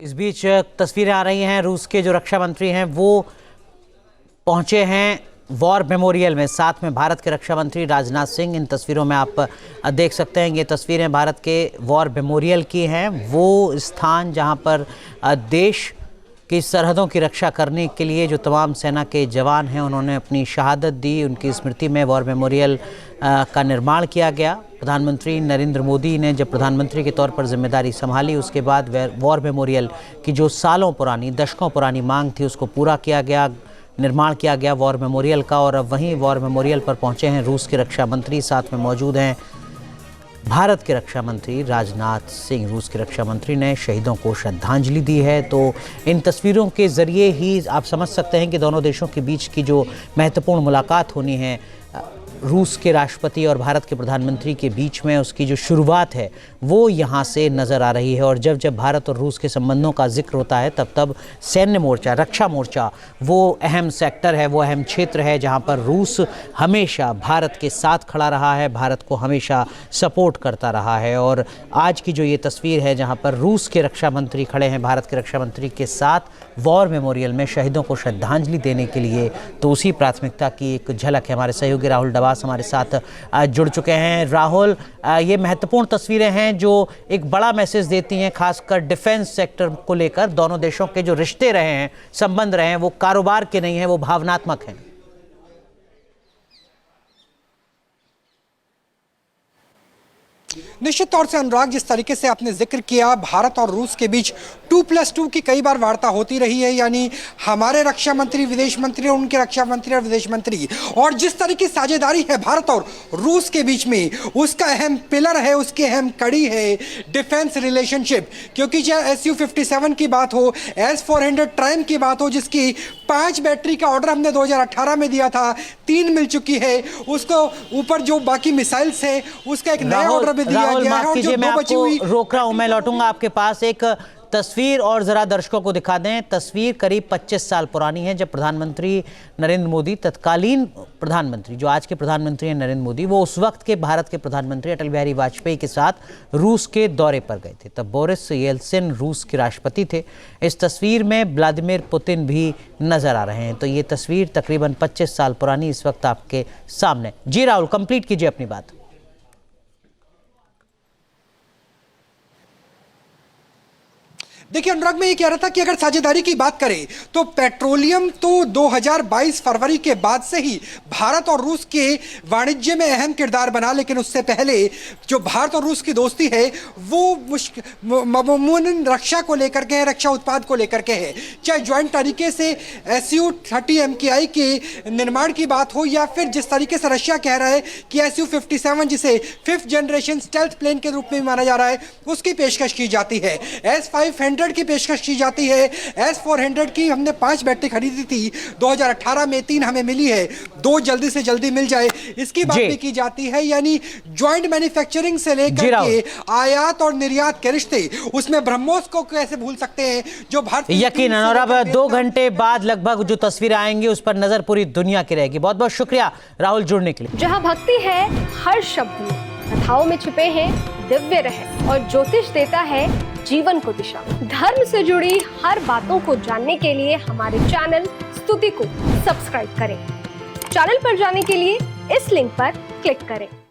इस बीच तस्वीरें आ रही हैं, रूस के जो रक्षा मंत्री हैं वो पहुंचे हैं वॉर मेमोरियल में, साथ में भारत के रक्षा मंत्री राजनाथ सिंह। इन तस्वीरों में आप देख सकते हैं, ये तस्वीरें भारत के वॉर मेमोरियल की हैं। वो स्थान जहां पर देश की सरहदों की रक्षा करने के लिए जो तमाम सेना के जवान हैं उन्होंने अपनी शहादत दी, उनकी स्मृति में वॉर मेमोरियल का निर्माण किया गया। प्रधानमंत्री नरेंद्र मोदी ने जब प्रधानमंत्री के तौर पर जिम्मेदारी संभाली, उसके बाद वॉर मेमोरियल की जो सालों पुरानी, दशकों पुरानी मांग थी उसको पूरा किया गया, निर्माण किया गया वॉर मेमोरियल का। और अब वहीं वॉर मेमोरियल पर पहुंचे हैं रूस के रक्षा मंत्री, साथ में मौजूद हैं भारत के रक्षा मंत्री राजनाथ सिंह। रूस के रक्षा मंत्री ने शहीदों को श्रद्धांजलि दी है। तो इन तस्वीरों के ज़रिए ही आप समझ सकते हैं कि दोनों देशों के बीच की जो महत्वपूर्ण मुलाकात होनी है रूस के राष्ट्रपति और भारत के प्रधानमंत्री के बीच में, उसकी जो शुरुआत है वो यहाँ से नज़र आ रही है। और जब जब भारत और रूस के संबंधों का जिक्र होता है तब तब सैन्य मोर्चा, रक्षा मोर्चा वो अहम सेक्टर है, वो अहम क्षेत्र है जहाँ पर रूस हमेशा भारत के साथ खड़ा रहा है, भारत को हमेशा सपोर्ट करता रहा है। और आज की जो ये तस्वीर है जहाँ पर रूस के रक्षा मंत्री खड़े हैं भारत के रक्षा मंत्री के साथ वॉर मेमोरियल में शहीदों को श्रद्धांजलि देने के लिए, तो उसी प्राथमिकता की एक झलक है। हमारे सहयोगी राहुल डबास हमारे साथ जुड़ चुके हैं। राहुल, ये महत्वपूर्ण तस्वीरें हैं जो एक बड़ा मैसेज देती हैं, खासकर डिफेंस सेक्टर को लेकर। दोनों देशों के जो रिश्ते रहे हैं, संबंध रहे हैं, वो कारोबार के नहीं हैं, वो भावनात्मक हैं। निश्चित तौर से अनुराग, जिस तरीके से आपने जिक्र किया, भारत और रूस के बीच 2+2 की कई बार वार्ता होती रही है, यानी हमारे रक्षा मंत्री, विदेश मंत्री और उनके रक्षा मंत्री और विदेश मंत्री, और जिस तरह की साझेदारी है भारत और रूस के बीच में, उसका अहम पिलर है, उसकी अहम कड़ी है डिफेंस रिलेशनशिप। क्योंकि चाहे SU-57 की बात हो, S-400 ट्राइम की बात हो, जिसकी 5 बैटरी का ऑर्डर हमने 2018 में दिया था, 3 मिल चुकी है, उसको ऊपर जो बाकी मिसाइल्स है उसका एक नया ऑर्डर भी दिया गया है। और जो मैं आपको रोक रहा हूं, मैं लौटूंगा आपके पास। एक तस्वीर और जरा दर्शकों को दिखा दें। तस्वीर करीब 25 साल पुरानी है, जब प्रधानमंत्री नरेंद्र मोदी, तत्कालीन प्रधानमंत्री जो आज के प्रधानमंत्री हैं नरेंद्र मोदी, वो उस वक्त के भारत के प्रधानमंत्री अटल बिहारी वाजपेयी के साथ रूस के दौरे पर गए थे। तब बोरिस येल्सिन रूस के राष्ट्रपति थे। इस तस्वीर में व्लादिमीर पुतिन भी नजर आ रहे हैं। तो ये तस्वीर तकरीबन 25 साल पुरानी इस वक्त आपके सामने। जी राहुल, कंप्लीट कीजिए अपनी बात। देखिए अनुराग, मैं ये कह रहा था कि अगर साझेदारी की बात करें तो पेट्रोलियम तो 2022 फरवरी के बाद से ही भारत और रूस के वाणिज्य में अहम किरदार बना, लेकिन उससे पहले जो भारत और रूस की दोस्ती है वो मामूलन रक्षा को लेकर के है, रक्षा उत्पाद को लेकर के है। चाहे ज्वाइंट तरीके से SU-30 MKI के निर्माण की बात हो, या फिर जिस तरीके से रशिया कह रहा है कि SU-57 जिसे 5th जनरेशन स्टेल्थ प्लेन के रूप में माना जा रहा है, उसकी पेशकश की जाती है। S-500 की पेशकश की जाती है। S-400 की हमने 5 बैटरी खरीदी थी 2018 में, 3 हमें मिली है, 2 जल्दी से जल्दी मिल जाए, इसकी बात भी की जाती है। यानी ज्वाइंट मैन्युफैक्चरिंग से लेकर के आयात और निर्यात के रिश्ते, उसमें ब्रह्मोस को कैसे भूल सकते हैं जो भारत। यकीनन। और अब 2 घंटे बाद लगभग जो तस्वीरें आएंगी उस पर नजर पूरी दुनिया की रहेगी। बहुत बहुत शुक्रिया राहुल जुड़ने के लिए। जहां भक्ति है हर शब्द में, कथाओं में छिपे हैं दिव्य रहस्य, और ज्योतिष देता है जीवन को दिशा। धर्म से जुड़ी हर बातों को जानने के लिए हमारे चैनल स्तुति को सब्सक्राइब करें। चैनल पर जाने के लिए इस लिंक पर क्लिक करें।